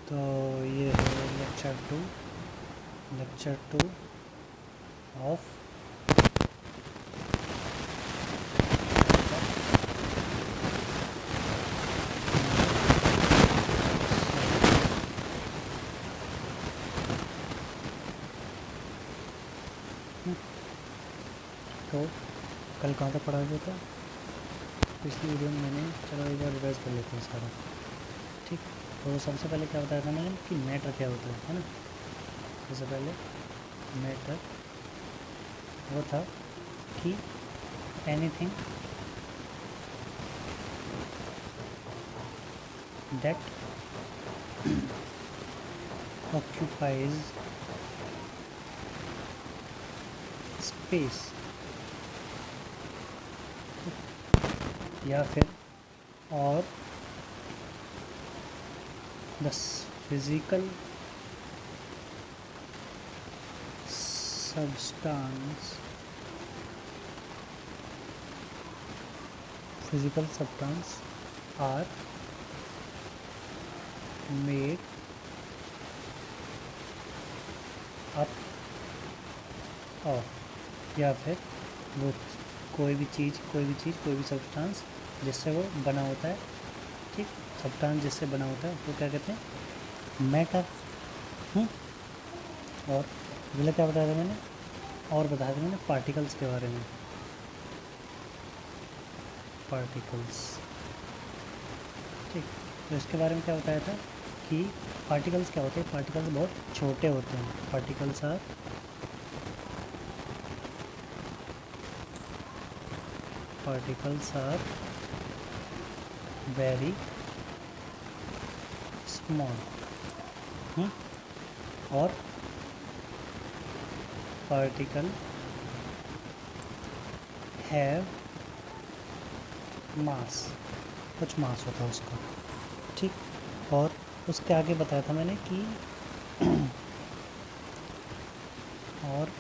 तो ये है लेक्चर 2 ऑफ तो कल कहाँ तक पढ़ा गया था पिछली वीडियो में मैंने। चलो एक बार रिवाइज कर लेते हैं सारा। ठीक, तो सबसे पहले क्या बताया था मैंने कि मैटर क्या होता है ना। सबसे पहले मैटर वो था कि एनीथिंग दैट occupies space या फिर और the physical substance are made up of या फिर वो कोई भी सब्सटेंस जिससे वो बना होता है। ठीक, सब्सटेंस जिससे बना होता है वो क्या कहते हैं, मैटर। और अगला क्या बताया था मैंने, और बताया था मैंने पार्टिकल्स के बारे में। पार्टिकल्स, ठीक, तो इसके बारे में क्या बताया था कि पार्टिकल्स क्या होते हैं। पार्टिकल्स बहुत छोटे होते हैं। Particles are very small. और पार्टिकल हैव मास, कुछ मास होता है उसका। ठीक, और उसके आगे बताया था मैंने कि और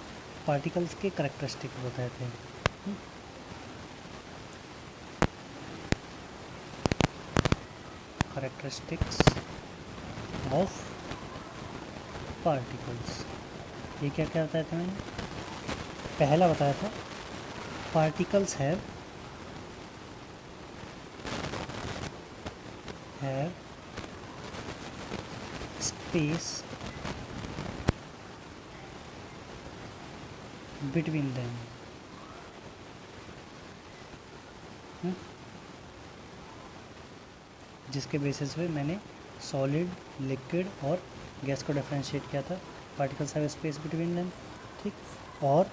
पार्टिकल्स के करैक्टरिस्टिक बताए थे। करैक्टरिस्टिक्स ऑफ पार्टिकल्स, ये क्या क्या बताया था मैंने। पहला बताया था particles have space between them. जिसके बेसिस पे मैंने सॉलिड, लिक्विड और गैस को डिफरेंशिएट किया था। Particles have space between them. ठीक, और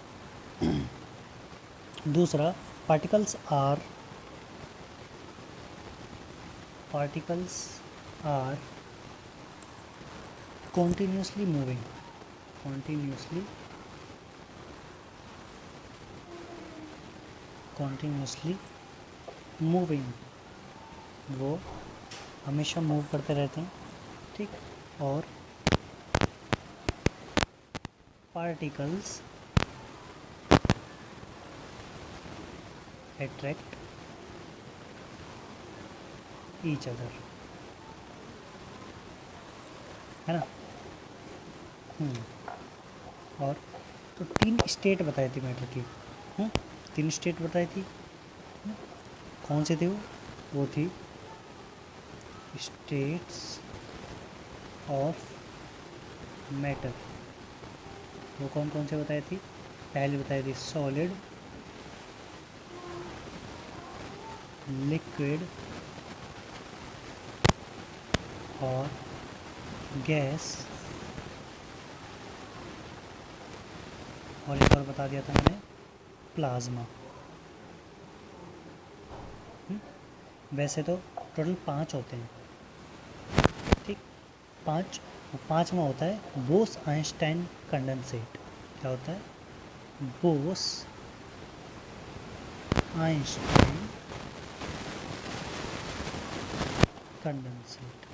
दूसरा पार्टिकल्स आर continuously moving, वो हमेशा मूव करते रहते हैं। ठीक, और पार्टिकल्स अट्रैक्ट ईच अदर, है ना। और तो 3 स्टेट बताई थी मैटर की। 3 स्टेट बताई थी। कौन से थे वो थी स्टेट्स ऑफ मैटर। वो कौन कौन से बताई थी। पहले बताई थी सॉलिड, लिक्विड और गैस। और एक और बता दिया था मैंने प्लाज्मा। वैसे तो टोटल 5 होते हैं। ठीक, 5, 5वां होता है बोस आइंस्टाइन कंडेंसेट। क्या होता है, बोस आइंस्टाइन कंडेंसेट।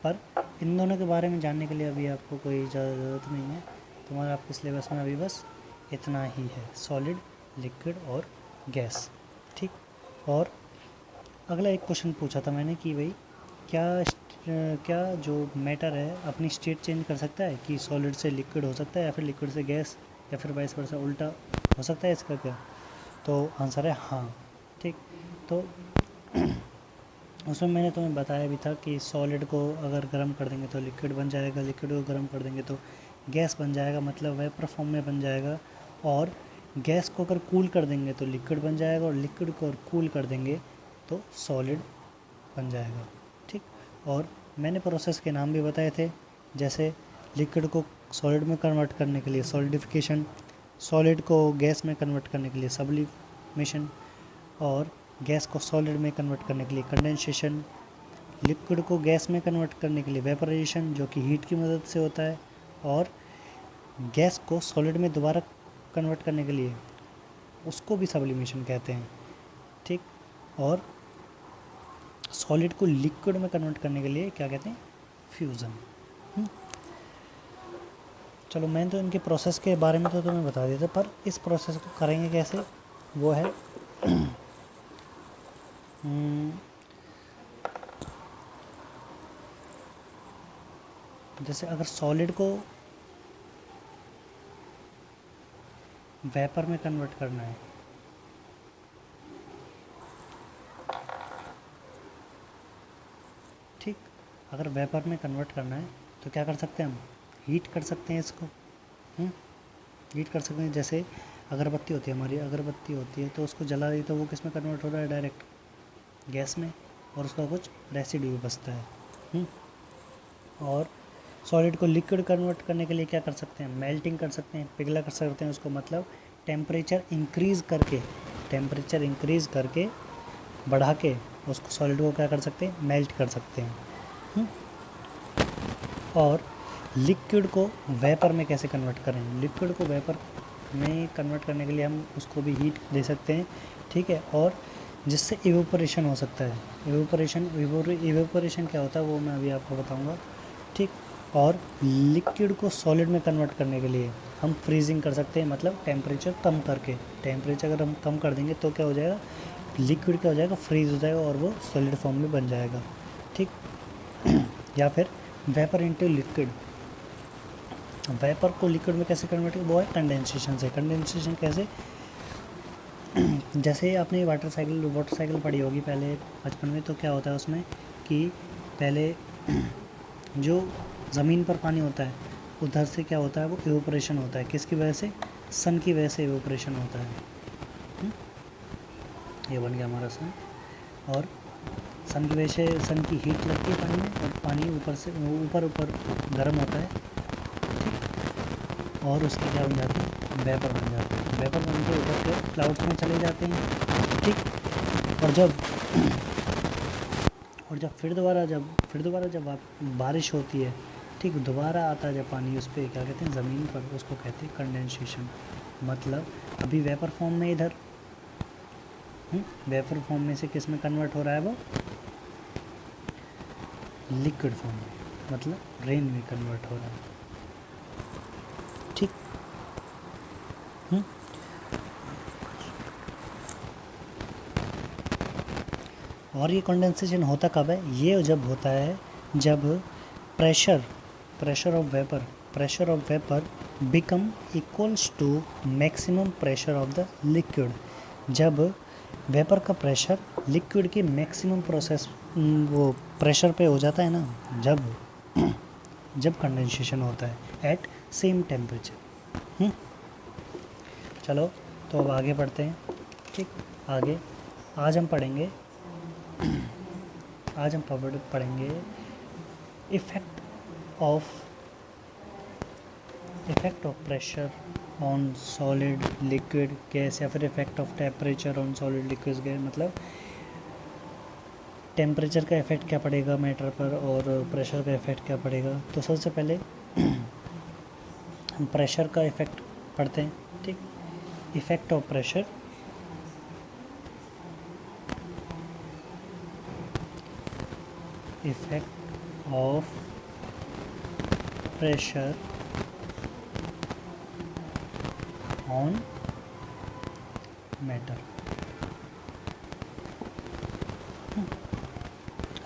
पर इन दोनों के बारे में जानने के लिए अभी आपको कोई ज़्यादा ज़रूरत नहीं है। तुम्हारा आपके सिलेबस में अभी बस इतना ही है, सॉलिड, लिक्विड और गैस। ठीक, और अगला एक क्वेश्चन पूछा था मैंने कि भाई क्या जो मैटर है अपनी स्टेट चेंज कर सकता है, कि सॉलिड से लिक्विड हो सकता है या फिर लिक्विड से गैस या फिर वाइस वर्सा उल्टा हो सकता है इसका क्या? तो आंसर है हाँ। ठीक, तो उसमें मैंने तुम्हें बताया भी था कि सॉलिड को अगर गर्म कर देंगे तो लिक्विड बन जाएगा, लिक्विड को गर्म कर देंगे तो गैस बन जाएगा, मतलब वेपर फॉर्म में बन जाएगा। और गैस को अगर कूल कर देंगे तो लिक्विड बन जाएगा, और लिक्विड को अगर कूल कर देंगे तो सॉलिड बन जाएगा। ठीक, और मैंने प्रोसेस के नाम भी बताए थे, जैसे लिक्विड को सॉलिड में कन्वर्ट करने के लिए सॉलिडिफिकेशन, सॉलिड को गैस में कन्वर्ट करने के लिए सब्लिमेशन, और गैस को सॉलिड में कन्वर्ट करने के लिए कंडेंसेशन, लिक्विड को गैस में कन्वर्ट करने के लिए वेपराइजेशन जो कि हीट की मदद से होता है, और गैस को सॉलिड में दोबारा कन्वर्ट करने के लिए उसको भी सब्लिमेशन कहते हैं। ठीक, और सॉलिड को लिक्विड में कन्वर्ट करने के लिए क्या कहते हैं? फ्यूज़न। चलो, मैंने तो इनके प्रोसेस के बारे में तो तुम्हें बता दिया था, पर इस प्रोसेस को करेंगे कैसे वो है जैसे अगर सॉलिड को वेपर में कन्वर्ट करना है, ठीक, अगर वेपर में कन्वर्ट करना है तो क्या कर सकते हैं हम? हीट कर सकते हैं इसको। हीट कर सकते हैं। जैसे अगरबत्ती होती है, हमारी अगरबत्ती होती है तो उसको जला दी तो वो किस में कन्वर्ट हो रहा है? डायरेक्ट गैस में, और उसका कुछ रेसिड्यू बचता है। और सॉलिड को लिक्विड कन्वर्ट करने के लिए क्या कर सकते हैं? मेल्टिंग कर सकते हैं, पिघला कर सकते हैं उसको, मतलब टेम्परेचर इंक्रीज़ करके बढ़ा के उसको सॉलिड को क्या कर सकते हैं? मेल्ट कर सकते हैं। और लिक्विड को वेपर में कैसे कन्वर्ट करें? लिक्विड को वेपर में कन्वर्ट करने के लिए हम उसको भी हीट दे सकते हैं, ठीक है, और जिससे इवेपोरेशन हो सकता है। इवेपोरेशन क्या होता है वो मैं अभी आपको बताऊंगा, ठीक। और लिक्विड को सॉलिड में कन्वर्ट करने के लिए हम फ्रीजिंग कर सकते हैं, मतलब टेम्परेचर कम करके। टेम्परेचर अगर हम कम कर देंगे तो क्या हो जाएगा? लिक्विड क्या हो जाएगा? फ्रीज हो जाएगा और वो सॉलिड फॉर्म में बन जाएगा, ठीक। या फिर वेपर इनटू लिक्विड, वेपर को लिक्विड में कैसे कन्वर्ट वो है कंडेंसेशन से। कंडेंसेशन कैसे? जैसे आपने वाटर साइकिल पढ़ी होगी पहले बचपन में, तो क्या होता है उसमें कि पहले जो ज़मीन पर पानी होता है उधर से क्या होता है? वो इवेपोरेशन होता है। किसकी वजह से? सन की वजह से इवेपोरेशन होता है। ये बन गया हमारा सन, और सन की वजह से सन की हीट लगती है पानी में, और पानी ऊपर गर्म होता है, और उसकी क्या बन जाती है? वेपर बन जाती है। वेपर बन के ऊपर के क्लाउड्स में चले जाते हैं, ठीक। और जब फिर दोबारा जब बारिश होती है, ठीक, दोबारा आता है जब पानी उस पर, क्या कहते हैं? ज़मीन पर, उसको कहते हैं कंडेंसेशन। मतलब अभी वेपर फॉर्म में इधर वेपर फॉर्म में से किस में कन्वर्ट हो रहा है? वो लिक्विड फॉर्म में, मतलब रेन में कन्वर्ट हो रहा है, ठीक। और ये कंडेंसेशन होता कब है? ये जब होता है जब pressure of vapour become equals to maximum pressure of the liquid. जब वेपर का प्रेशर लिक्विड के मैक्सिमम वो प्रेशर पे हो जाता है ना, जब कंडेंसेशन होता है एट सेम टेम्परेचर। चलो, तो अब आगे बढ़ते हैं, ठीक। आगे आज हम पढ़ेंगे effect of pressure on solid liquid gas, या फिर effect of temperature on solid liquid gas. मतलब टेम्परेचर का इफ़ेक्ट क्या पड़ेगा मैटर पर, और प्रेशर का इफ़ेक्ट क्या पड़ेगा। तो सबसे पहले हम प्रेशर का इफ़ेक्ट पढ़ते हैं, ठीक। Effect of pressure on matter.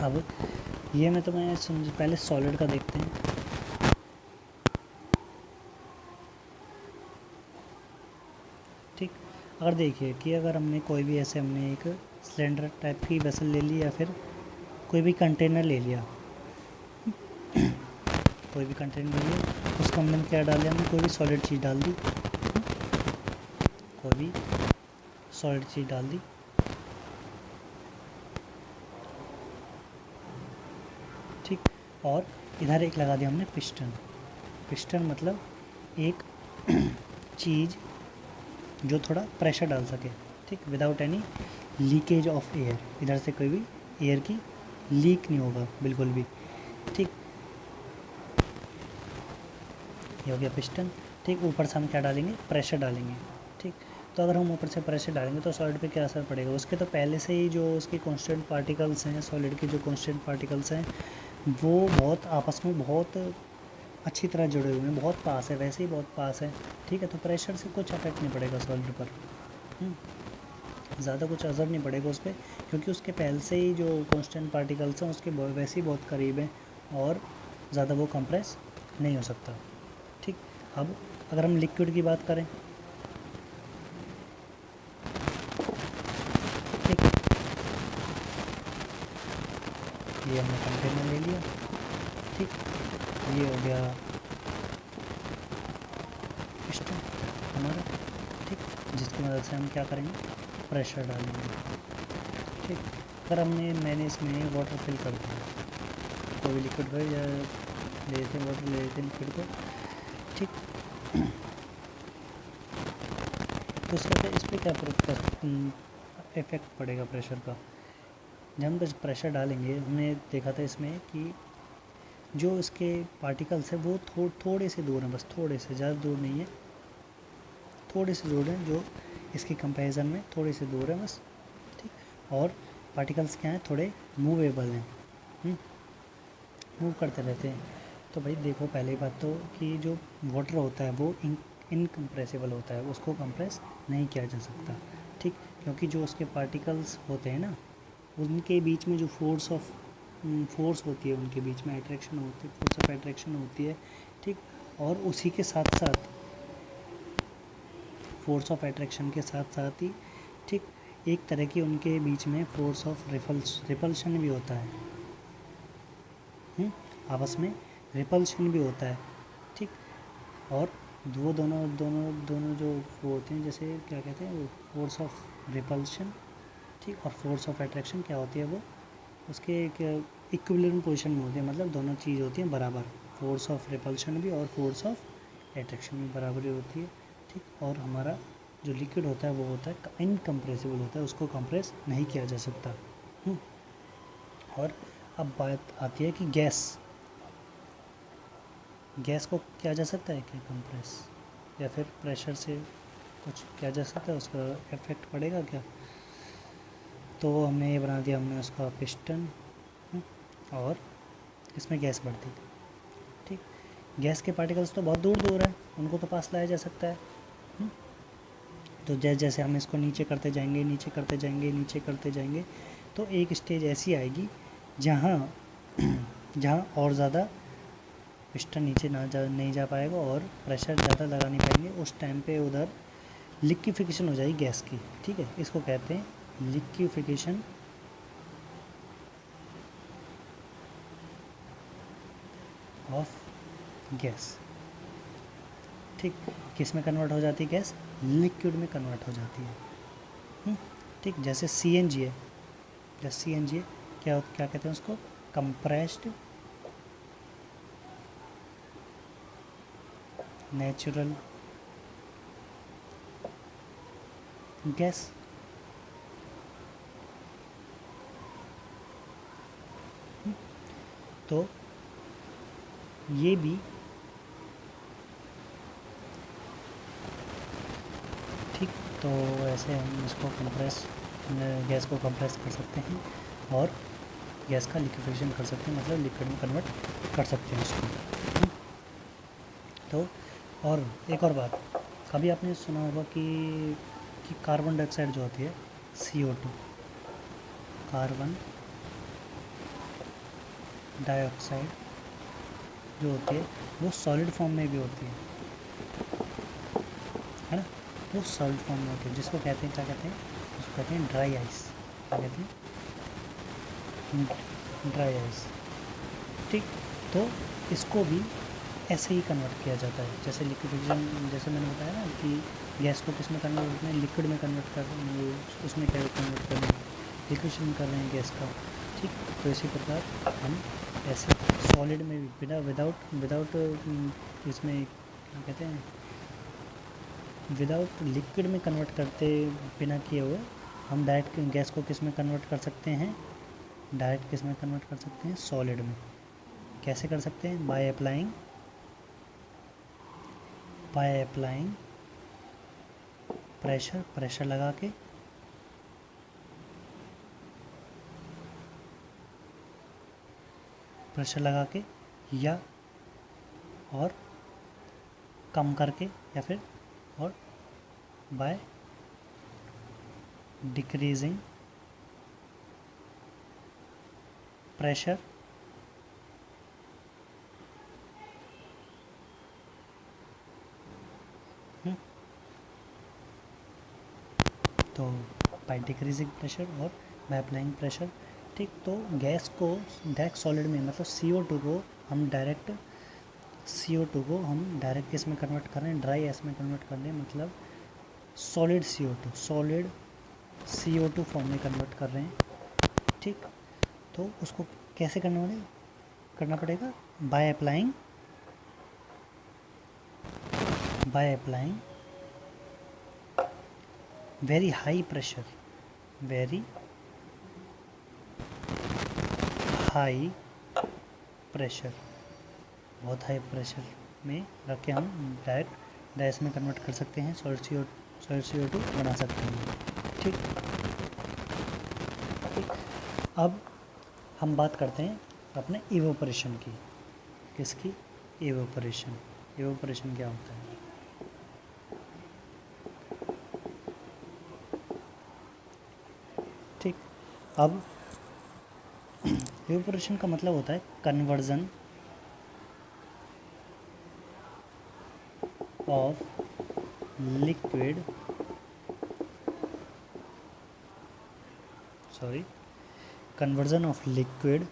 अब ये मैं तुम्हें समझ, पहले सॉलिड का देखते हैं। ठीक, अगर देखिए कि अगर हमने कोई भी ऐसे हमने एक सिलेंडर टाइप की वेसल ले ली या फिर कोई भी कंटेनर ले लिया, कोई भी कंटेनर ले लिया, उसके अंदर क्या डाल दिया हमने, कोई भी सॉलिड चीज़ डाल दी, कोई भी सॉलिड चीज़ डाल दी। ठीक, और इधर एक लगा दिया हमने पिस्टन। पिस्टन मतलब एक चीज़ जो थोड़ा प्रेशर डाल सके, ठीक, without any leakage of air, इधर से कोई भी एयर की लीक नहीं होगा बिल्कुल भी। ठीक, ये हो गया पिस्टन। ठीक, ऊपर से हम क्या डालेंगे, प्रेशर डालेंगे। ठीक, तो अगर हम ऊपर से प्रेशर डालेंगे तो सॉलिड पे क्या असर पड़ेगा, उसके तो पहले से ही जो उसके कांस्टेंट पार्टिकल्स हैं, सॉलिड के जो कांस्टेंट पार्टिकल्स हैं वो बहुत आपस में बहुत अच्छी तरह जुड़े हुए हैं, बहुत पास है, वैसे ही बहुत पास है। ठीक है, तो प्रेशर से कुछ अफेक्ट नहीं पड़ेगा सॉलिड पर, ज़्यादा कुछ असर नहीं पड़ेगा उस पर, क्योंकि उसके पहले से ही जो कांस्टेंट पार्टिकल्स हैं उसके वैसे ही बहुत करीब हैं और ज़्यादा वो कंप्रेस नहीं हो सकता। ठीक, अब अगर हम लिक्विड की बात करें, ठीक, ये हमने कंटेनर ले लिया। ठीक, ये हो गया पिस्टन हमारा। ठीक, जिसकी मदद से हम क्या करेंगे, प्रेशर डालेंगे। ठीक, अगर मैंने इसमें वाटर फिल कर दिया, कोई भी लिक्विड हो या ले लेते वाटर, ले लेते लिक्विड को। ठीक, तो इस पर क्या इफेक्ट पड़ेगा प्रेशर का, जब हम बस प्रेशर डालेंगे, हमने देखा था इसमें कि जो इसके पार्टिकल्स हैं वो थोड़े से दूर हैं, बस थोड़े से, ज़्यादा दूर नहीं है, थोड़े से दूर हैं, जो इसके कंपैरिजन में थोड़े से दूर है बस। ठीक, और पार्टिकल्स क्या हैं, थोड़े मूवेबल हैं, मूव करते रहते हैं। तो भाई देखो, पहली बात तो कि जो वाटर होता है वो इनकम्प्रेसिबल होता है, उसको कंप्रेस नहीं किया जा सकता। ठीक, क्योंकि जो उसके पार्टिकल्स होते हैं ना, उनके बीच में जो फोर्स होती है, उनके बीच में अट्रैक्शन होती है, फोर्स ऑफ अट्रैक्शन होती है। ठीक, और उसी के साथ साथ फोर्स ऑफ अट्रैक्शन के साथ साथ ही, ठीक, एक तरह की उनके बीच में फोर्स ऑफ रिपल्शन भी होता है, आपस में रिपल्शन भी होता है। ठीक, और वो दोनों दोनों दोनों जो वो होते हैं, जैसे क्या कहते हैं, वो फोर्स ऑफ रिपल्शन, ठीक, और फोर्स ऑफ अट्रैक्शन क्या होती है, वो उसके एक इक्विलिब्रियम पोजीशन में होती है, मतलब दोनों चीज़ होती हैं बराबर, फोर्स ऑफ रिपल्शन भी और फोर्स ऑफ अट्रैक्शन भी बराबर ही होती है। ठीक, और हमारा जो लिक्विड होता है वो होता है इनकम्प्रेसिबल होता है, उसको कंप्रेस नहीं किया जा सकता। और अब बात आती है कि गैस को किया जा सकता है क्या कंप्रेस, या फिर प्रेशर से कुछ किया जा सकता है, उसका इफेक्ट पड़ेगा क्या। तो हमने ये बना दिया, हमने उसका पिस्टन, और इसमें गैस बढ़ दी। ठीक, गैस के पार्टिकल्स तो बहुत दूर दूर हैं, उनको तो पास लाया जा सकता है। तो जैसे जैसे हम इसको नीचे करते जाएंगे, नीचे करते जाएंगे, नीचे करते जाएंगे, तो एक स्टेज ऐसी आएगी जहाँ जहाँ और ज़्यादा पिस्टन नीचे नहीं जा पाएगा और प्रेशर ज़्यादा लगा नहीं पाएंगे, उस टाइम पे उधर लिक्विफिकेशन हो जाएगी गैस की। ठीक है, इसको कहते हैं लिक्विफिकेशन ऑफ गैस। ठीक, किस में कन्वर्ट हो जाती है गैस, लिक्विड में कन्वर्ट हो जाती है। ठीक, जैसे CNG है, जैसे CNG है, क्या कहते हैं उसको, कंप्रेस्ड नेचुरल गैस। तो ये भी ठीक, तो ऐसे हम इसको गैस को कंप्रेस कर सकते हैं और गैस का लिक्विफिकेशन कर सकते हैं, मतलब लिक्विड में कन्वर्ट कर सकते हैं उसको। तो और एक और बात, कभी आपने सुना होगा कि कार्बन डाइऑक्साइड जो होती है, CO2, कार्बन डाइऑक्साइड जो होती है वो सॉलिड फॉर्म में भी होती है ना, वो सॉलिड फॉर्म में होती है, जिसको कहते हैं, क्या कहते हैं, उसको कहते हैं ड्राई आइस। क्या कहते हैं? Dry ice. ठीक, तो इसको भी ऐसे ही कन्वर्ट किया जाता है जैसे लिक्विडेशन, जैसे मैंने बताया ना कि गैस को किस में कन्वर्ट करना है, लिक्विड में कन्वर्ट कर रहे हैं, उसमें क्या कन्वर्ट कर रहे हैं, लिक्विडेशन कर रहे हैं गैस का। ठीक, तो इसी प्रकार हम ऐसे सॉलिड में भी बिना विदाउट इसमें क्या कहते हैं, विदाउट लिक्विड में कन्वर्ट करते बिना किए हुए हम डायरेक्ट गैस को किस में कन्वर्ट कर सकते हैं, डायरेक्ट किस में कन्वर्ट कर सकते हैं, सॉलिड में। कैसे कर सकते हैं? बाय अप्लाइंग प्रेशर लगा के, या और कम करके, या फिर और बाय डिक्रीजिंग प्रेशर तो बाय डिक्रीजिंग प्रेशर और बाय अप्लाइंग प्रेशर। ठीक, तो गैस को डायरेक्ट सॉलिड में, मतलब CO2 को हम डायरेक्ट किस में कन्वर्ट कर रहे हैं, ड्राई गैस में कन्वर्ट कर रहे हैं, मतलब सॉलिड CO2 फॉर्म में कन्वर्ट कर रहे हैं। ठीक, तो उसको कैसे करना पड़ेगा? By applying very high pressure, बहुत हाई प्रेशर में रख के हम डायरेक्ट गैस में कन्वर्ट कर सकते हैं, सॉलिड CO2 बना सकते हैं। ठीक, अब हम बात करते हैं अपने इवोपरेशन की। किसकी? इवोपरेशन क्या होता है? ठीक, अब इवोपरेशन का मतलब होता है conversion of liquid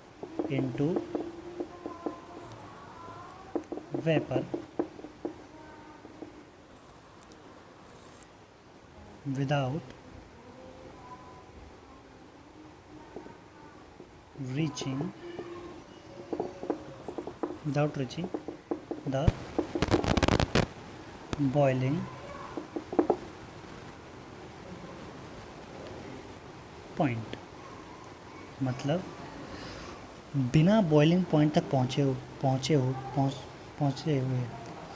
into vapor without reaching the boiling point। मतलब बिना बॉइलिंग पॉइंट तक पहुँचे हुए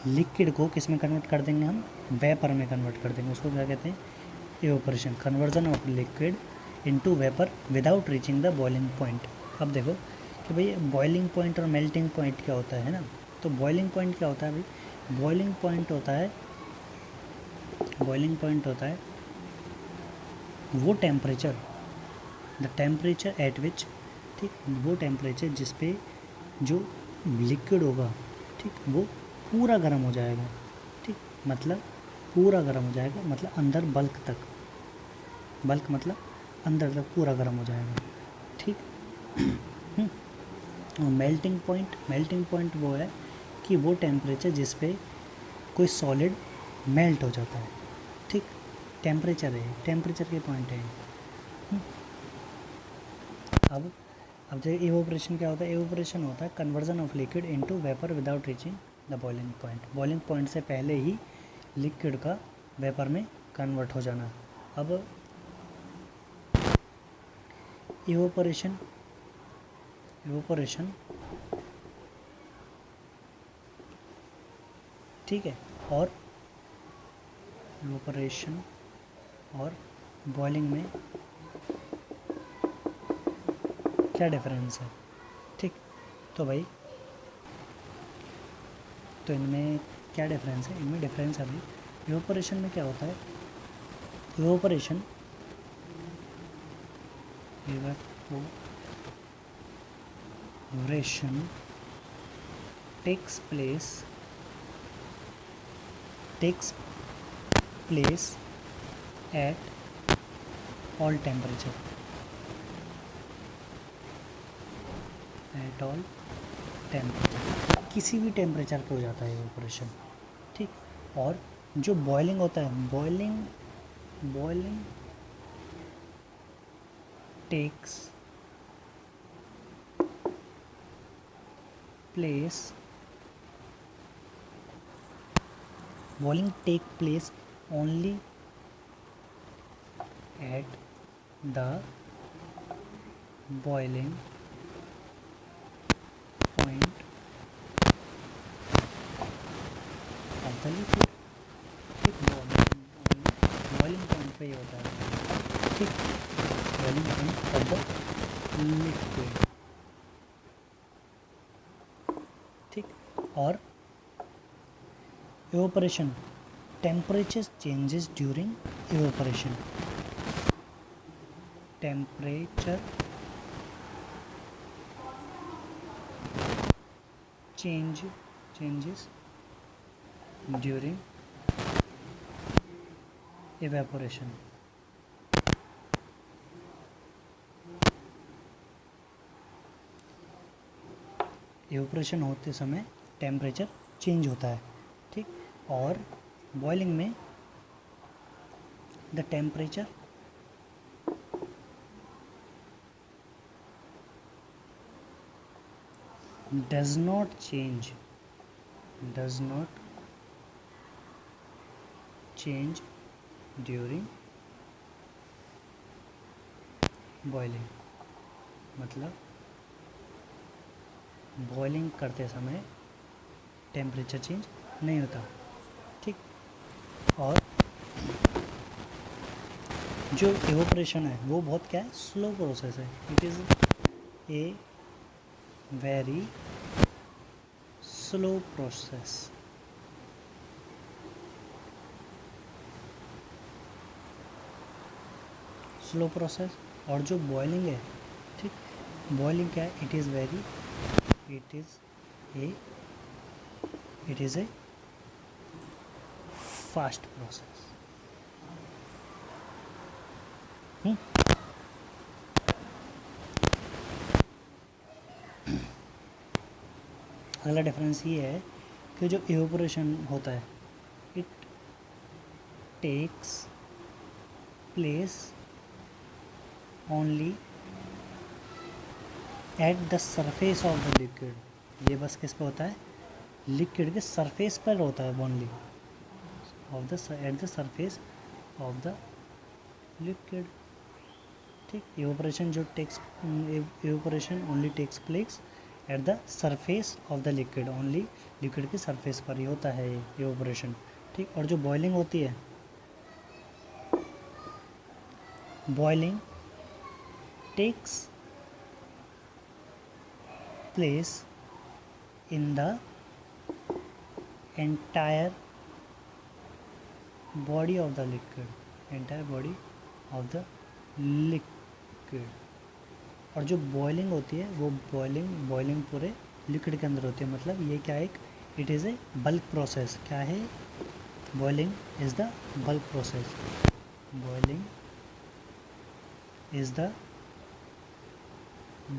लिक्विड को किस में कन्वर्ट कर देंगे हम? वेपर में कन्वर्ट कर देंगे। उसको क्या कहते हैं? Evaporation, conversion of liquid into vapour without reaching the boiling point. अब देखो कि भाई बॉइलिंग पॉइंट और मेल्टिंग पॉइंट क्या होता है ना, तो बॉइलिंग पॉइंट क्या होता है भाई? बॉइलिंग पॉइंट होता है वो टेम्परेचर, द टेम्परेचर एट विच, ठीक, वो टेम्परेचर जिस पे जो लिक्विड होगा, ठीक, वो पूरा गर्म हो जाएगा। ठीक, मतलब पूरा गर्म हो जाएगा, मतलब अंदर बल्क मतलब अंदर तक पूरा गर्म हो जाएगा। ठीक, और मेल्टिंग पॉइंट वो है कि वो टेम्परेचर जिस पे कोई सॉलिड मेल्ट हो जाता है। ठीक, टेम्परेचर के पॉइंट है। अब जो इवोपरेशन क्या होता है? इवोपरेशन होता है conversion of liquid into vapour without reaching the boiling point. Boiling point से पहले ही लिक्विड का वेपर में कन्वर्ट हो जाना। अब इवोपरेशन ठीक है, और इवोपरेशन और बॉइलिंग में क्या डिफरेंस है? ठीक, तो भाई तो इनमें क्या डिफरेंस है? इनमें डिफरेंस है भाई, इवोपरेशन में क्या होता है? Evaporation evaporation takes place at all temperature, at all temperature, किसी भी टेम्परेचर पे हो जाता है इवेपोरेशन, ठीक। और जो बॉइलिंग होता है, boiling takes place only at the boiling point of the liquid, ठीक। बॉइलिंग पॉइंट पे ही होता है, ठीक। Boiling point of the liquid, ठीक। और evaporation, temperature changes during evaporation, temperature changes during evaporation, evaporation होते समय टेम्परेचर चेंज होता है, ठीक। और बॉइलिंग में the temperature does not change during boiling, मतलब बॉइलिंग करते समय टेम्परेचर चेंज नहीं होता, ठीक। और जो इवेपोरेशन है वो बहुत क्या है, स्लो प्रोसेस है, it is a very slow process, और जो बॉइलिंग है, ठीक, बॉइलिंग क्या है, it is a fast process. अगला डिफरेंस ये है कि जो इवेपोरेशन होता है, it takes place only at the surface of the liquid, ये बस किस पे होता है, लिक्विड के सरफेस पर होता है, only at the surface of the liquid, ठीक। Evaporation only takes place at the surface of the liquid, only liquid के सरफेस पर ही होता है इवेपोरेशन, ठीक। और जो बॉइलिंग होती है, boiling takes place in the entire body of the liquid, और जो बॉइलिंग होती है वो बॉइलिंग पूरे लिक्विड के अंदर होती है, मतलब ये क्या है, it is a bulk process, क्या है, boiling is the bulk process, boiling is the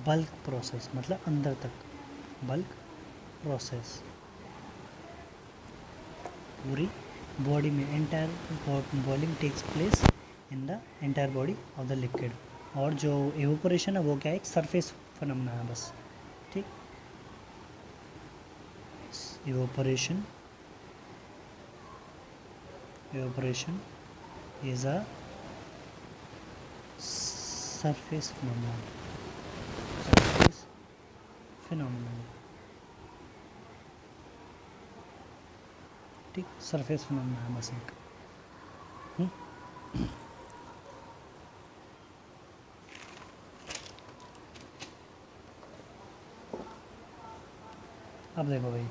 bulk process, मतलब अंदर तक बल्क प्रोसेस, पूरी बॉडी में entire boiling takes place in the entire body of the liquid. और जो इवेपोरेशन है वो क्या है, एक सरफेस फिनोमेना है बस, ठीक। Evaporation is a surface phenomena, ठीक, सरफेस फिनोमेना है बस एक। अब देखो भाई,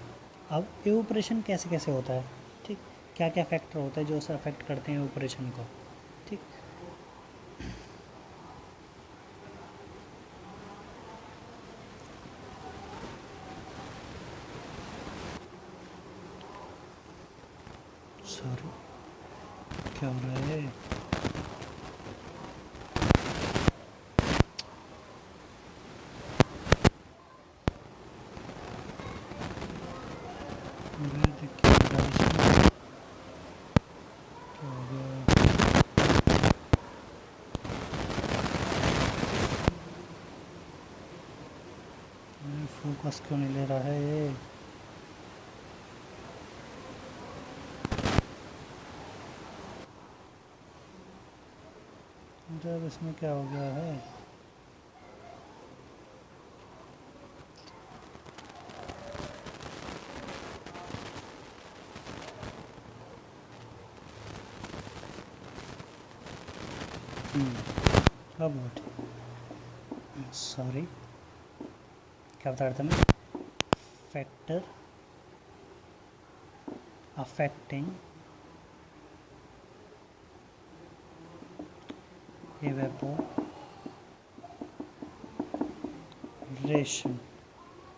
अब इवेपोरेशन कैसे कैसे होता है, ठीक, क्या क्या फैक्टर होता है जो उसे अफेक्ट करते हैं इवेपोरेशन को, ठीक। सॉरी, क्या हो रहा है? देखिए क्या हो गया? फोकस क्यों नहीं ले रहा है ये? जब इसमें क्या हो गया है? अब सॉरी, क्या बता रहा था मैं? Factor affecting evaporation.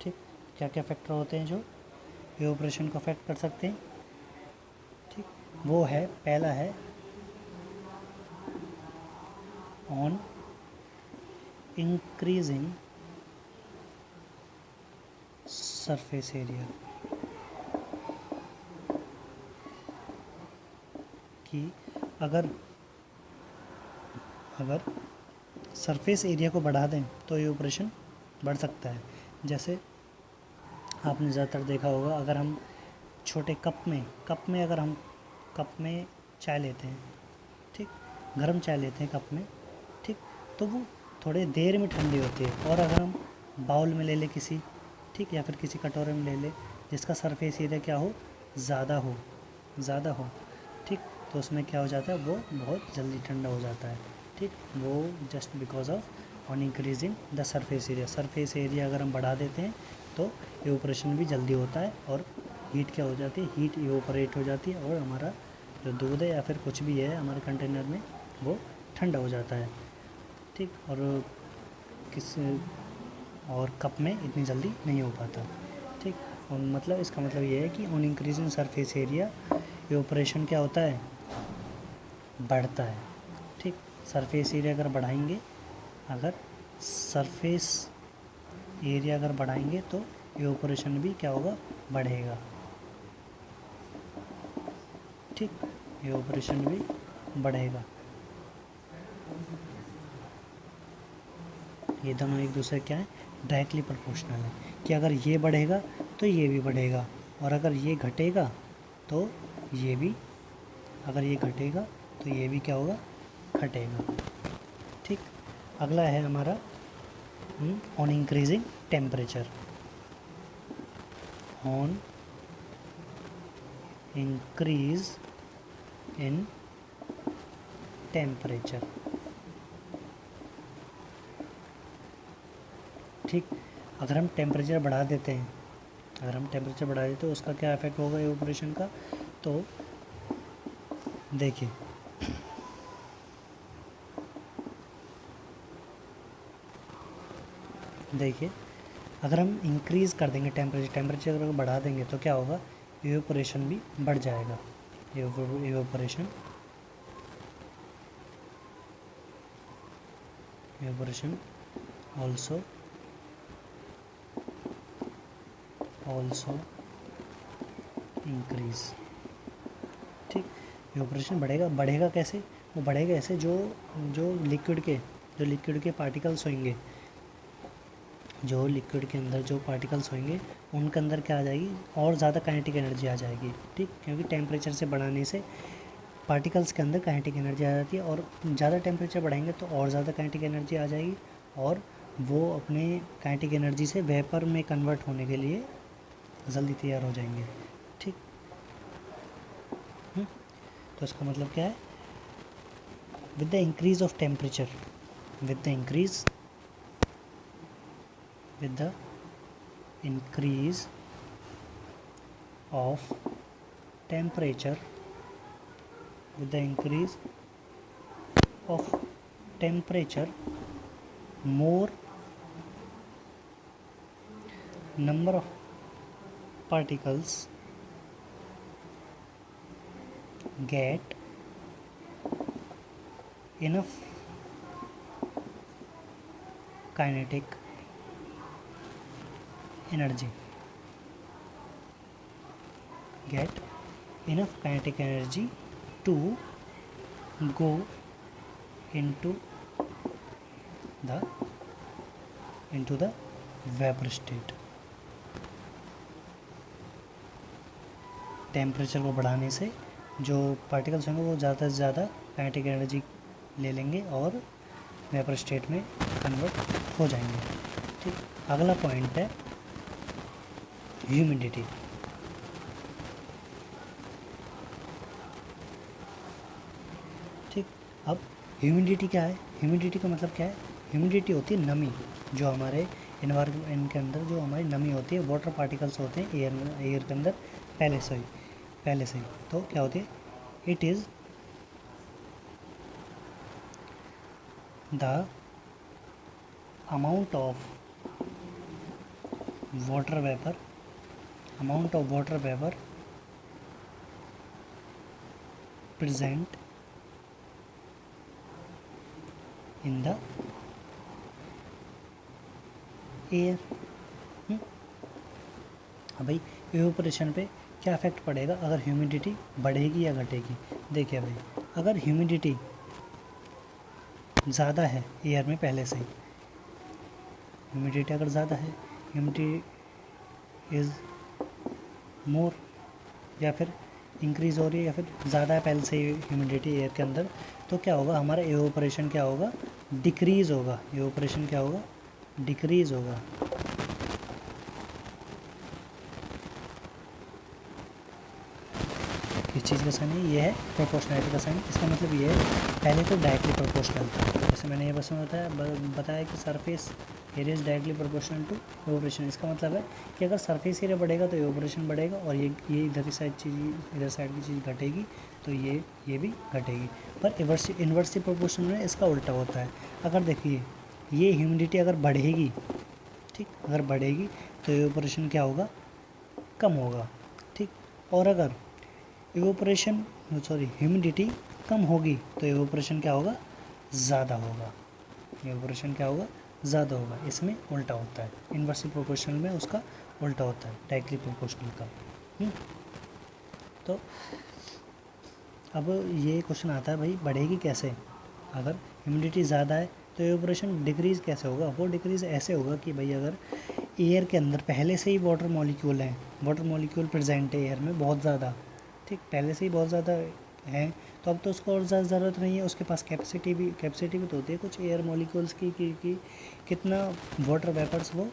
ठीक, क्या क्या फैक्टर होते हैं जो इवेपोरेशन को अफेक्ट कर सकते हैं? ठीक, वो है, पहला है ऑन इंक्रीजिंग सरफेस एरिया, कि अगर सरफेस एरिया को बढ़ा दें तो ये ऑपरेशन बढ़ सकता है। जैसे आपने ज़्यादातर देखा होगा, अगर हम छोटे कप में अगर हम कप में चाय लेते हैं, ठीक, गर्म चाय लेते हैं कप में, ठीक, तो वो थोड़े देर में ठंडी होती है। और अगर हम बाउल में ले लें किसी, ठीक, या फिर किसी कटोरे में ले लें जिसका सरफेस एरिया क्या हो, ज़्यादा हो, ठीक, तो उसमें क्या हो जाता है, वो बहुत जल्दी ठंडा हो जाता है। ठीक, वो just because of on increasing the surface area अगर हम बढ़ा देते हैं तो इवेपोरेशन भी जल्दी होता है और हीट क्या हो जाती है, हीट इवेपोरेट हो जाती है और हमारा जो दूध है या फिर कुछ भी है हमारे कंटेनर में वो ठंडा हो जाता है। ठीक, किस और कप में इतनी जल्दी नहीं हो पाता। ठीक, और मतलब इसका मतलब ये है कि on increasing surface area evaporation क्या होता है, बढ़ता है। ठीक, सरफेस एरिया अगर सरफेस एरिया अगर बढ़ाएंगे तो इवेपोरेशन भी क्या होगा, बढ़ेगा। ठीक, इवेपोरेशन भी बढ़ेगा। ये दोनों एक दूसरे क्या है, डायरेक्टली प्रोपोर्शनल है, कि अगर ये बढ़ेगा तो ये भी बढ़ेगा, और अगर ये घटेगा तो ये भी, अगर ये घटेगा तो ये भी क्या होगा, घटेगा। ठीक, अगला है हमारा on increasing temperature, on increase in temperature. ठीक, अगर हम टेम्परेचर बढ़ा देते तो उसका क्या इफेक्ट होगा इवेपोरेशन का, तो देखिए अगर हम इंक्रीज़ कर देंगे टेम्परेचर अगर बढ़ा देंगे तो क्या होगा, इवेपोरेशन भी बढ़ जाएगा। Evaporation also increase. ठीक, इवेपोरेशन बढ़ेगा कैसे, वो बढ़ेगा ऐसे, जो लिक्विड के पार्टिकल्स होंगे, जो लिक्विड के अंदर जो पार्टिकल्स होंगे उनके अंदर क्या आ जाएगी, और ज़्यादा काइनेटिक एनर्जी आ जाएगी। ठीक, क्योंकि टेम्परेचर से बढ़ाने से पार्टिकल्स के अंदर काइनेटिक एनर्जी आ जाती है, और ज़्यादा टेम्परेचर बढ़ाएंगे तो और ज़्यादा काइनेटिक एनर्जी आ जाएगी, और वो अपने काइनेटिक एनर्जी से वेपर में कन्वर्ट होने के लिए जल्दी तैयार हो जाएंगे। ठीक, तो इसका मतलब क्या है, with the increase of temperature with the increase of temperature with the increase of temperature, more number of particles get enough kinetic energy, get enough kinetic energy to go into the vapor state। Temperature को बढ़ाने से जो particles होंगे वो ज़्यादा से ज़्यादा kinetic energy ले लेंगे और वेपर स्टेट में कन्वर्ट हो जाएंगे। ठीक, अगला पॉइंट है ह्यूमिडिटी। ठीक, अब ह्यूमिडिटी क्या है? ह्यूमिडिटी का मतलब क्या है? ह्यूमिडिटी होती है नमी, जो हमारे एनवायरनमेंट के अंदर जो हमारी नमी होती है, वाटर पार्टिकल्स होते हैं एयर के अंदर पहले से ही। तो क्या होती है? It is the amount of water vapour present in the air. अब भाई इवेपोरेशन पे क्या इफेक्ट पड़ेगा अगर ह्यूमिडिटी बढ़ेगी या घटेगी? देखिए भाई, अगर ह्यूमिडिटी ज़्यादा है एयर में पहले से ही, ह्यूमिडिटी अगर ज़्यादा है, ह्यूमिडिटी इज़ मोर, या फिर इंक्रीज़ हो रही है या फिर ज़्यादा है पहले से ही ह्यूमिडिटी एयर के अंदर, तो क्या होगा? हमारा इवेपोरेशन क्या होगा? डिक्रीज़ होगा। इवेपोरेशन क्या होगा? डिक्रीज़ होगा। किस चीज़ का साइन है? ये है प्रोपोर्शनैलिटी का साइन। इसका मतलब ये है, पहले तो डायरेक्टली प्रोपोर्शनल था, जैसे मैंने ये बस में बताया कि surface area is directly proportional to evaporation. इसका मतलब है कि अगर सरफेस एरिया बढ़ेगा तो इवेपोरेशन बढ़ेगा, और ये इधर साइड की चीज़ घटेगी तो ये भी घटेगी। पर इन्वर्सली प्रोपोर्शनल में इसका उल्टा होता है। अगर देखिए, ये ह्यूमिडिटी अगर बढ़ेगी, ठीक, अगर बढ़ेगी तो इवेपोरेशन क्या होगा? कम होगा। ठीक, और अगर ह्यूमिडिटी कम होगी तो इवेपोरेशन क्या होगा? ज़्यादा होगा। इवेपोरेशन क्या होगा? ज़्यादा होगा। इसमें उल्टा होता है, इन्वर्सली प्रोपोर्शनल में उसका उल्टा होता है डायरेक्टली प्रोपोर्शनल का। तो अब ये क्वेश्चन आता है, भाई बढ़ेगी कैसे? अगर ह्यूमिडिटी ज़्यादा है तो इवेपोरेशन डिक्रीज़ कैसे होगा? वो डिक्रीज़ ऐसे होगा कि भाई अगर एयर के अंदर पहले से ही वाटर मॉलिक्यूल प्रेजेंट है एयर में बहुत ज़्यादा, ठीक, पहले से ही बहुत ज़्यादा है, तो अब तो उसको और ज़्यादा ज़रूरत नहीं है। उसके पास कैपेसिटी भी तो होती है कुछ एयर मॉलिक्यूल्स की कि कितना वाटर वेपर्स वो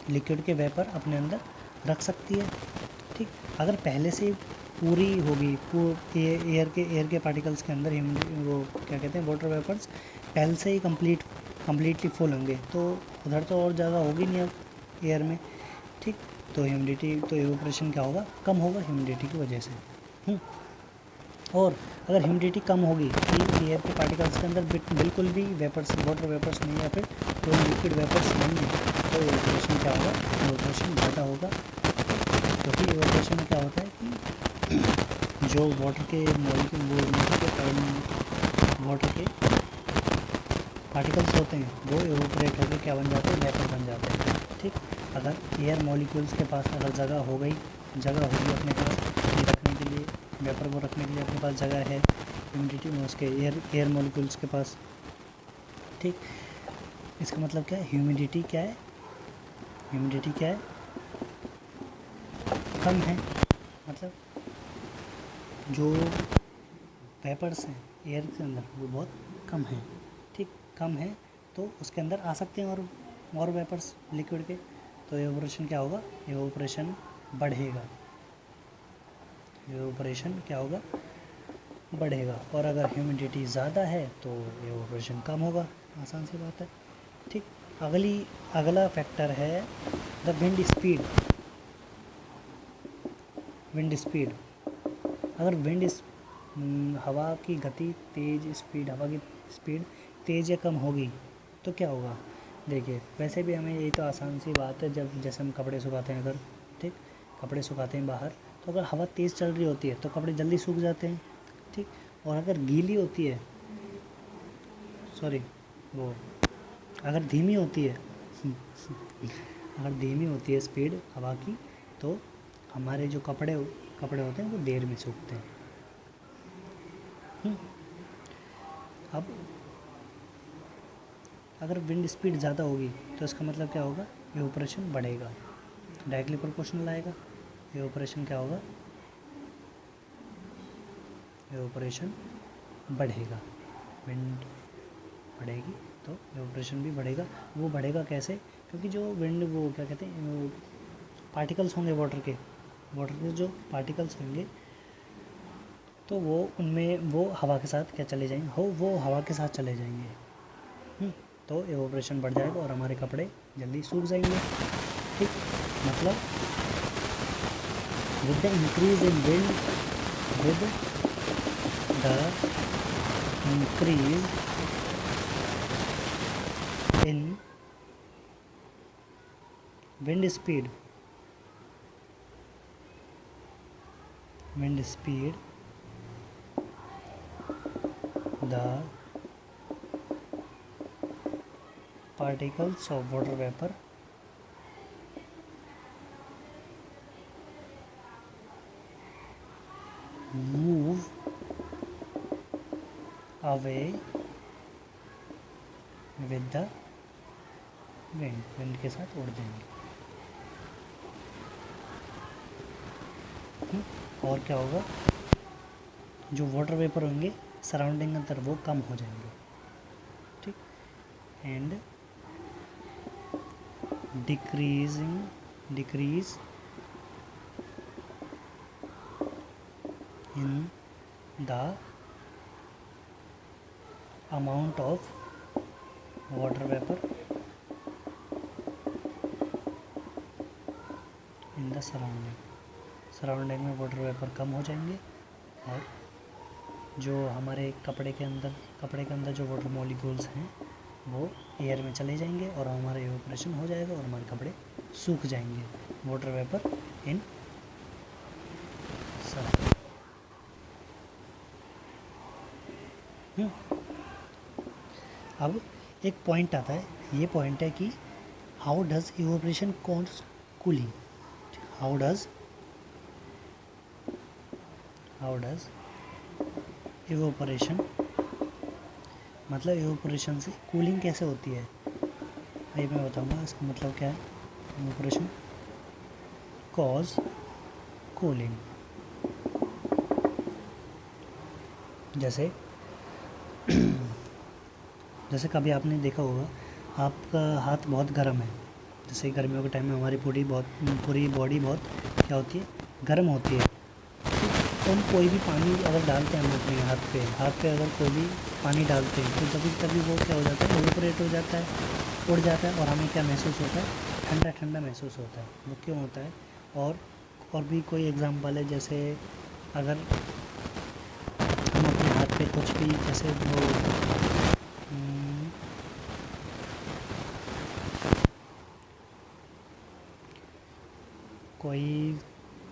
लिक्विड के वेपर अपने अंदर रख सकती है। ठीक, अगर पहले से पूरी होगी एयर के पार्टिकल्स के अंदर वो क्या कहते हैं, वाटर वेपर्स पहले से ही कम्प्लीटली फुल होंगे, तो उधर तो और ज़्यादा होगी नहीं अब एयर में। ठीक, तो इवेपोरेशन क्या होगा? कम होगा ह्यूमिडिटी की वजह से। और अगर ह्यूमिडिटी कम होगी कि एयर के पार्टिकल्स के अंदर बिल्कुल भी वाटर वेपर्स नहीं है या फिर कोई लिक्विड वेपर्स नहीं है, तो इवेपोरेशन क्या होगा? इवेपोरेशन ज़्यादा होगा। क्योंकि इवेपोरेशन में क्या होता है कि जो वाटर के पार्टिकल्स होते हैं वो इवेपोरेट होकर क्या बन जाते हैं? वेपर बन जाते हैं। ठीक, अगर एयर मॉलिक्यूल्स के पास अगर जगह होगी अपने पास रखने के लिए, वेपर को रखने के लिए अपने पास जगह है ह्यूमिडिटी में, उसके एयर मॉलिक्यूल्स के पास। ठीक, इसका मतलब क्या है? ह्यूमिडिटी क्या है? कम है। मतलब जो वेपर्स हैं एयर के अंदर वो बहुत कम है। ठीक, कम है तो उसके अंदर आ सकते हैं और वेपर्स लिक्विड के, तो इवेपोरेशन क्या होगा? इवेपोरेशन बढ़ेगा। इवेपोरेशन क्या होगा? बढ़ेगा। और अगर ह्यूमिडिटी ज़्यादा है तो इवेपोरेशन कम होगा। आसान सी बात है। ठीक, अगला फैक्टर है द विंड स्पीड। अगर हवा की स्पीड तेज़ या कम होगी तो क्या होगा? देखिए, वैसे भी हमें यही तो आसान सी बात है, जैसे हम कपड़े सुखाते हैं अगर, ठीक, कपड़े सुखाते हैं बाहर, तो अगर हवा तेज़ चल रही होती है तो कपड़े जल्दी सूख जाते हैं, ठीक। और अगर गीली होती है, सॉरी, वो अगर धीमी होती है अगर धीमी होती है स्पीड हवा की, तो हमारे जो कपड़े होते हैं वो देर में सूखते हैं। अब अगर विंड स्पीड ज़्यादा होगी तो इसका मतलब क्या होगा, इवेपोरेशन बढ़ेगा, डायरेक्टली प्रोपोर्शनल आएगा। इवेपोरेशन क्या होगा, इवेपोरेशन बढ़ेगा, विंड बढ़ेगी तो इवेपोरेशन भी बढ़ेगा। वो बढ़ेगा कैसे, क्योंकि जो विंड, वो क्या कहते हैं, वो पार्टिकल्स होंगे वाटर के जो पार्टिकल्स होंगे, तो वो उनमें वो हवा के साथ क्या चले जाएंगे, वो हवा के साथ चले जाएंगे, तो इवेपोरेशन बढ़ जाएगा और हमारे कपड़े जल्दी सूख जाएंगे, ठीक। मतलब with the increase in wind, with the increase in wind speed, the particles of water vapor move away with the wind के साथ उड़ जाएंगे। और क्या होगा, जो वाटर वेपर होंगे सराउंडिंग अंदर वो कम हो जाएंगे, ठीक। And decrease in the amount of water vapour in the surrounding में वाटर वेपर कम हो जाएंगे, और जो हमारे कपड़े के अंदर जो वाटर मॉलिक्यूल्स हैं वो एयर में चले जाएंगे और हमारा इवेपोरेशन हो जाएगा और हमारे कपड़े सूख जाएंगे। वाटर वेपर इन अब एक पॉइंट आता है, ये पॉइंट है कि how does evaporation cause cooling, how does evaporation, मतलब इवेपोरेशन से कूलिंग कैसे होती है, ये मैं बताऊंगा इसका मतलब क्या है। इवेपोरेशन कॉज कूलिंग, जैसे कभी आपने देखा होगा आपका हाथ बहुत गर्म है, जैसे गर्मियों के टाइम में हमारी पूरी बॉडी बहुत क्या होती है, गर्म होती है। तो हम कोई भी पानी अगर डालते हैं हम अपने हाथ पे अगर कोई भी पानी डालते हैं तो कभी वो क्या हो जाता है, इवेपोरेट हो जाता है, उड़ जाता है, और हमें क्या महसूस होता है, ठंडा ठंडा महसूस होता है। वो क्यों होता है, और भी कोई एग्जांपल है, जैसे अगर हम अपने हाथ पे कुछ भी, जैसे वो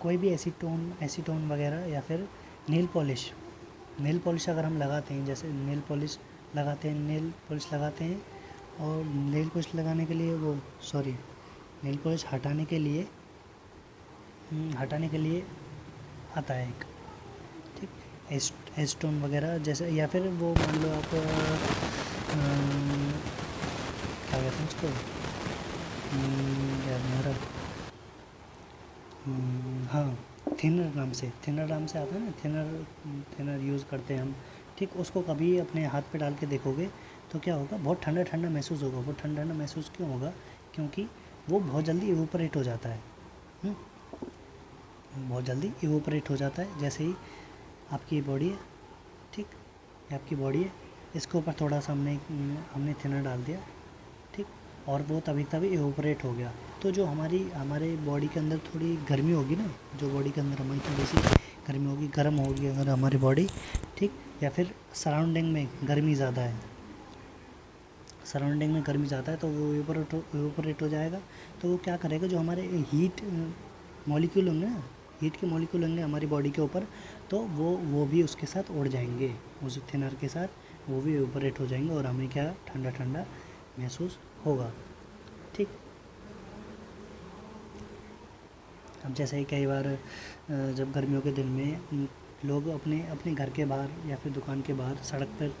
कोई भी एसीटोन वगैरह, या फिर नेल पॉलिश अगर हम लगाते हैं, जैसे नेल पॉलिश लगाते हैं और नेल पॉलिश लगाने के लिए नेल पॉलिश हटाने के लिए आता है एक, ठीक, एसीटोन वगैरह जैसे, या फिर वो मान लो आप क्या कहते हैं उसको, हाँ, थिनर नाम से आता है ना, थिनर यूज़ करते हैं हम, ठीक। उसको कभी अपने हाथ पे डाल के देखोगे तो क्या होगा, बहुत ठंडा ठंडा महसूस होगा। वो ठंडा ठंडा महसूस क्यों होगा, क्योंकि वो बहुत जल्दी इवेपोरेट हो जाता है, बहुत जल्दी इवेपोरेट हो जाता है। जैसे ही आपकी बॉडी है, ठीक, आपकी बॉडी है, इसके ऊपर थोड़ा सा हमने थिनर डाल दिया, ठीक, और वो तभी इवेपोरेट हो गया। तो जो हमारे बॉडी के अंदर थोड़ी गर्मी होगी ना, जो बॉडी के अंदर हमारी थोड़ी सी गर्मी होगी, गर्म होगी अगर हमारी बॉडी, ठीक, या फिर सराउंडिंग में गर्मी ज़्यादा है, तो वो इवेपोरेट हो जाएगा। तो वो क्या करेगा, जो हमारे हीट मॉलिक्यूल होंगे ना, हीट के मॉलिक्यूल होंगे हमारी बॉडी के ऊपर, तो वो भी उसके साथ उड़ जाएंगे, उस थिनर के साथ वो भी इवेपोरेट हो जाएंगे और हमें क्या ठंडा ठंडा महसूस होगा। ठीक। अब जैसे ही कई बार जब गर्मियों के दिन में लोग अपने अपने घर के बाहर या फिर दुकान के बाहर सड़क पर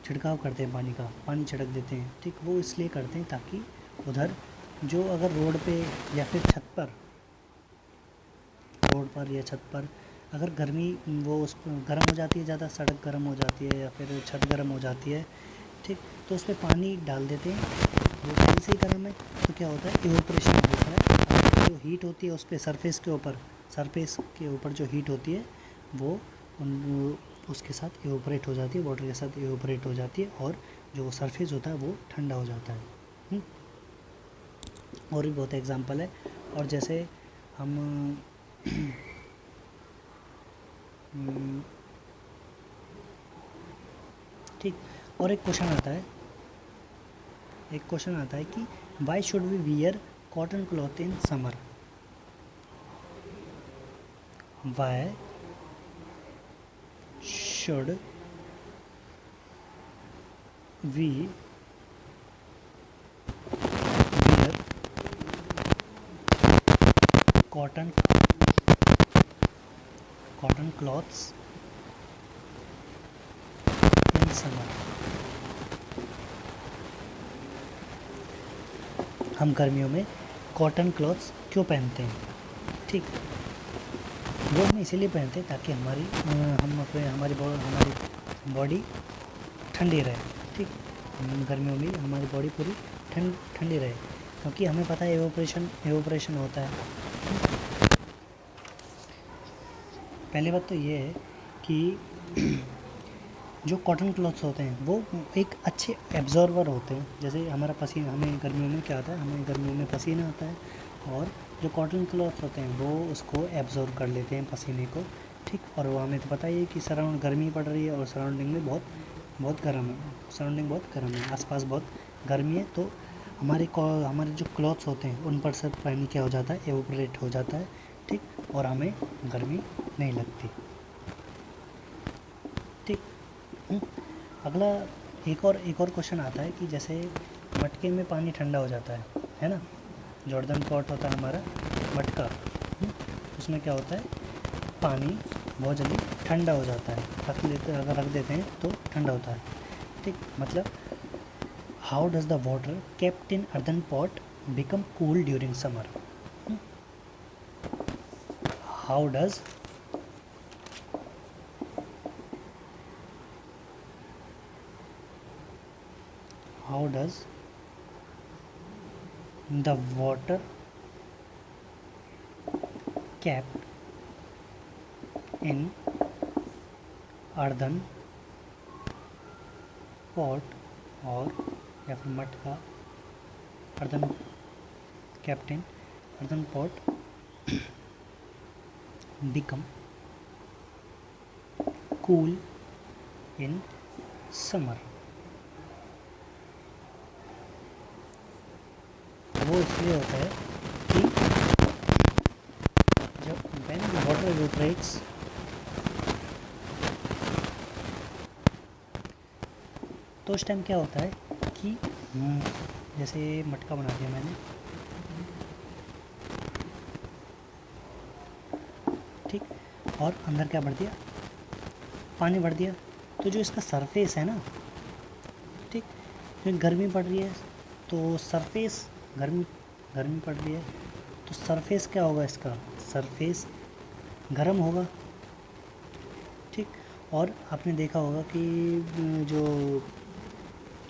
छिड़काव करते हैं पानी का, पानी छिड़क देते हैं। ठीक, वो इसलिए करते हैं ताकि उधर जो अगर रोड पे या फिर छत पर, रोड पर या छत पर अगर गर्मी वो उस गर्म हो जाती है, ज़्यादा सड़क गर्म हो जाती है या फिर छत गर्म हो जाती है, ठीक, तो उस पर पानी डाल देते हैं। वो पानी से ही गर्म है तो क्या होता है, इवेपोरेशन होता है। जो हीट होती है उस पर सरफेस के ऊपर जो हीट होती है वो उसके साथ इवेपोरेट हो जाती है, वाटर के साथ इवेपोरेट हो जाती है और जो सरफेस होता है वो ठंडा हो जाता है। और भी बहुत एग्जांपल है। और जैसे हम ठीक, और एक क्वेश्चन आता है कि why should we wear cotton cloth in summer. Why should we wear cotton clothes in summer. हम गर्मियों में कॉटन क्लॉथ्स क्यों पहनते हैं? ठीक, वो हम इसीलिए पहनते हैं ताकि हमारी बॉडी ठंडी रहे। ठीक, गर्मियों में हमारी बॉडी पूरी ठंडी रहे, क्योंकि हमें पता है एवोपरेशन होता है। पहली बात तो ये है कि जो कॉटन क्लॉथ्स होते हैं वो एक अच्छे एब्जॉर्वर होते हैं। जैसे हमारा पसीना, हमें गर्मियों में क्या आता है, हमें गर्मियों में पसीना आता है और जो कॉटन क्लॉथ्स होते हैं वो उसको एब्जॉर्व कर लेते हैं पसीने को। ठीक, और वो हमें तो पता ही है कि सराउंड गर्मी पड़ रही है और सराउंडिंग में बहुत गर्म है, आसपास बहुत गर्मी है, तो हमारे जो क्लॉथ्स होते हैं उन पर से पानी क्या हो जाता है, एवोपरेट हो जाता है। ठीक, और हमें गर्मी नहीं लगती। ठीक। अगला एक और क्वेश्चन आता है कि जैसे मटके में पानी ठंडा हो जाता है ना, जॉर्डन पॉट होता है हमारा मटका, उसमें क्या होता है, पानी बहुत जल्दी ठंडा हो जाता है, अगर रख देते हैं तो ठंडा होता है। ठीक, मतलब how does the water kept in earthen pot become cool during summer. How does the water kept in earthen pot और या फिर मटका, earthen kept in earthen pot become cool in summer। वो इसलिए होता है कि जब when water evaporates तो उस टाइम क्या होता है कि जैसे मटका बना दिया मैंने, ठीक, और अंदर क्या भर दिया, पानी भर दिया, तो जो इसका सरफेस है ना, ठीक, जो गर्मी पड़ रही है तो सरफेस गर्मी पड़ रही है तो सरफेस क्या होगा, इसका सरफेस गर्म होगा। ठीक, और आपने देखा होगा कि जो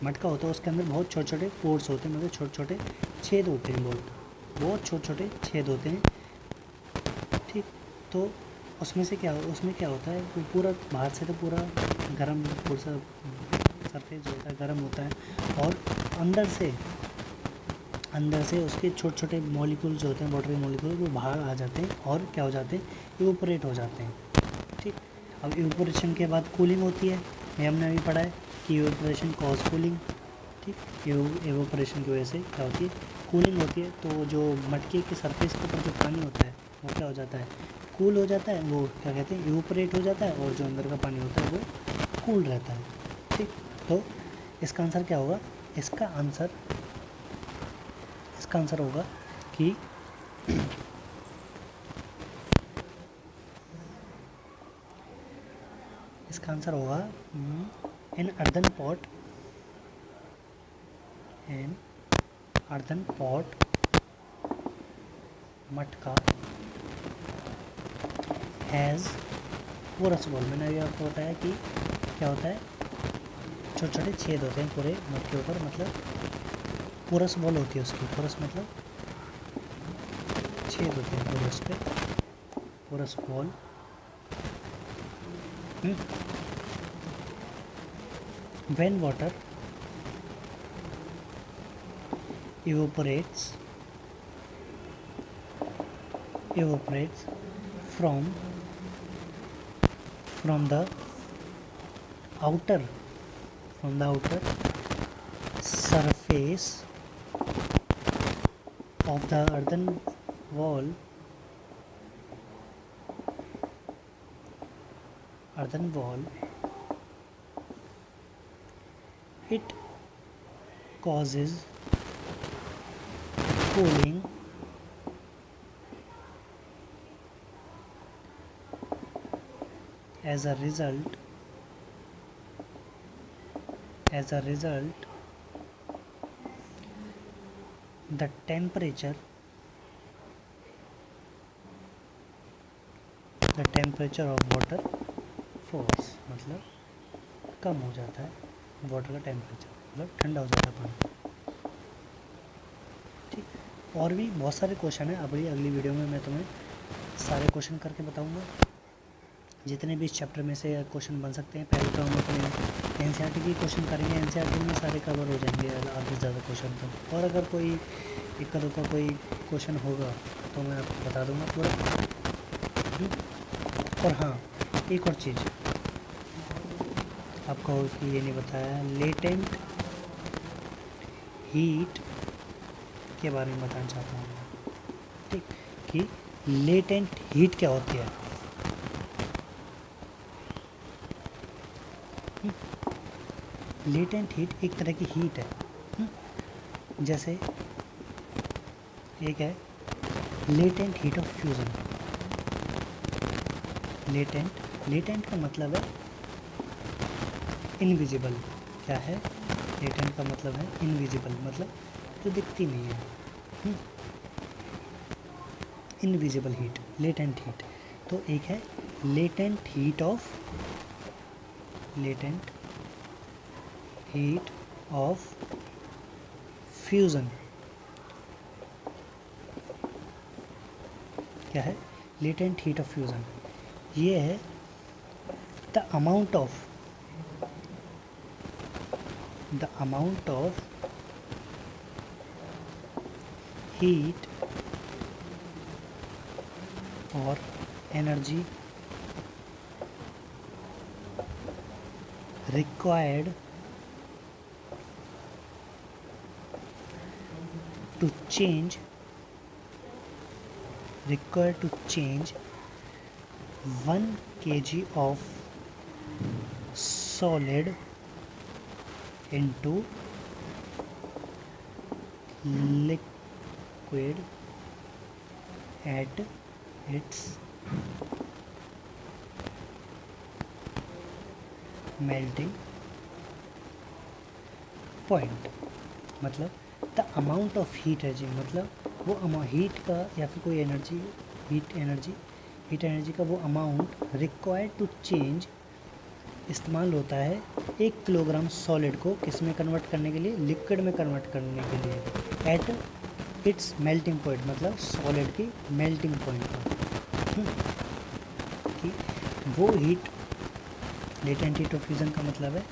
मटका होता है उसके अंदर बहुत छोटे छोटे पोर्स होते हैं, मतलब छोटे छोटे छेद होते हैं, बहुत छोटे छोटे छेद होते हैं। ठीक, तो उसमें क्या होता है, पूरा बाहर से तो पूरा गर्म, पूरा सरफेस जो होता है गर्म होता है और अंदर से उसके छोटे छोटे मॉलिक्यूल्स होते हैं, वाटर के मॉलिक्यूल, वो बाहर आ जाते हैं और क्या हो जाते हैं, इवेपोरेट हो जाते हैं। ठीक, अब इवेपोरेशन के बाद कूलिंग होती है, ये हमने अभी पढ़ा है कि इवेपोरेशन कॉज कूलिंग। ठीक, इवेपोरेशन की वजह से क्या होती है, कूलिंग होती है। तो जो मटके के सरफेस के ऊपर जो पानी होता है वो क्या हो जाता है, कूल हो जाता है, वो क्या कहते हैं इवोपरेट हो जाता है, और जो अंदर का पानी होता है वो कूल रहता है। ठीक, तो इसका आंसर क्या होगा? इसका आंसर होगा कि इसका आंसर होगा इन अर्दन पॉट मटका हैज़ पोरस बॉल। मैंने अभी आपको बताया कि क्या होता है, छोटे छोटे छेद होते हैं पूरे मटके के ऊपर, मतलब पोरस बॉल होती है उसकी। पोरस मतलब छेद होते हैं पूरे उस पर, porous ball. When water evaporates from the outer surface of the earthen wall, it causes cooling as a result the temperature of water falls। मतलब कम हो जाता है वाटर का टेम्परेचर, मतलब ठंडा हो जाता है पानी। ठीक, और भी बहुत सारे क्वेश्चन हैं। अगली वीडियो में मैं तुम्हें सारे क्वेश्चन करके बताऊंगा, जितने भी इस चैप्टर में से क्वेश्चन बन सकते हैं। पहले तो हम अपने एनसीईआरटी की क्वेश्चन करेंगे, एनसीईआरटी में सारे कवर हो जाएंगे आधे से ज़्यादा क्वेश्चन तो। और अगर कोई इक्का दुक्का कोई क्वेश्चन होगा तो मैं आपको बता दूंगा पूरा। और हाँ, एक और चीज़ आपको कि ये नहीं बताया, लेटेंट हीट के बारे में बताना चाहता हूँ। ठीक, कि लेटेंट हीट क्या होती है। लेटेंट हीट एक तरह की हीट है। जैसे एक है latent heat of fusion. Latent का मतलब है इनविजिबल। क्या है? लेटेंट का मतलब है इनविजिबल, मतलब जो दिखती नहीं है। Invisible heat, latent heat. तो एक है लेटेंट हीट ऑफ फ्यूज़न। क्या है? Latent heat of fusion. ये है the amount of heat or energy required to change 1 kg of solid into liquid at its melting point। मतलब the amount of heat energy, मतलब वो heat का या फिर कोई हीट एनर्जी का वो अमाउंट रिक्वायर्ड टू चेंज इस्तेमाल होता है 1 किलोग्राम सॉलिड को किस में कन्वर्ट करने के लिए? लिक्विड में कन्वर्ट करने के लिए। एट इट्स मेल्टिंग पॉइंट, मतलब सॉलिड की मेल्टिंग पॉइंट पर। कि वो heat, latent heat of fusion का मतलब है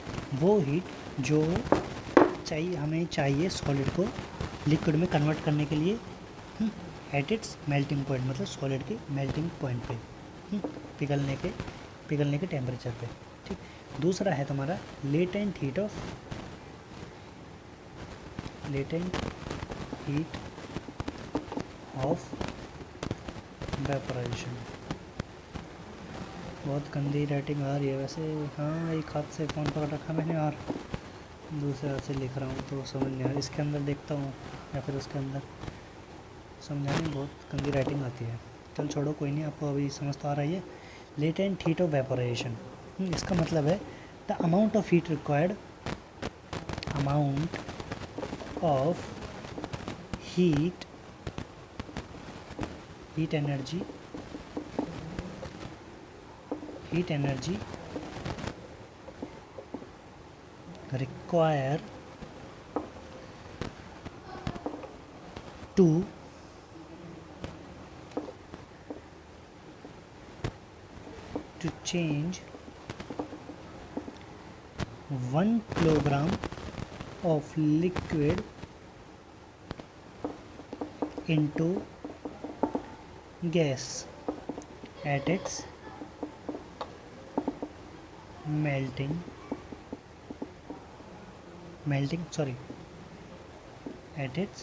वो हीट जो हमें चाहिए सॉलिड को लिक्विड में कन्वर्ट करने के लिए एट इट्स मेल्टिंग पॉइंट, मतलब सॉलिड के मेल्टिंग पॉइंट पे, पिघलने के टेम्परेचर पे। ठीक, दूसरा है तुम्हारा लेटेंट हीट ऑफ वेपोराइजेशन। बहुत गंदी राइटिंग आ रही है वैसे। हाँ, एक हाथ से फ़ोन पकड़ रखा मैंने और दूसरे हाथ से लिख रहा हूँ तो समझ नहीं आ रहा। इसके अंदर देखता हूँ या फिर उसके अंदर, समझाने में बहुत गंदी राइटिंग आती है। चल छोड़ो, कोई नहीं, आपको अभी समझ तो आ रही है। लेटेंट हीट ऑफ वेपोराइजेशन, इसका मतलब है the amount of heat required, amount of heat energy require to change 1 kilogram of liquid into gas at its melting at its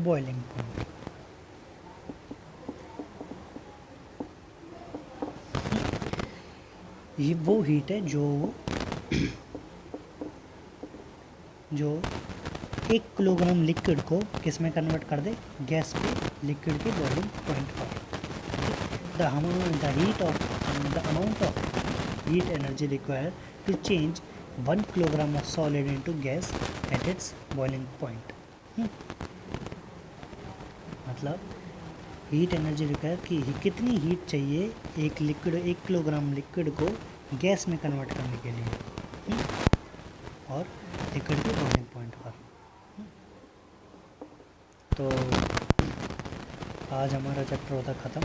boiling point। ये वो हीट है जो 1 किलोग्राम लिक्विड को किस में कन्वर्ट कर दे, गैस पे, लिक्विड के बॉइलिंग पॉइंट पर। The amount of heat energy required to change 1 kilogram of solid into gas at its boiling point. मतलब हीट एनर्जी रिक्वायर कि कितनी हीट चाहिए 1 किलोग्राम लिक्विड को गैस में कन्वर्ट करने के लिए, और लिक्विड के बॉइलिंग पॉइंट पर। तो आज हमारा चैप्टर होता ख़त्म।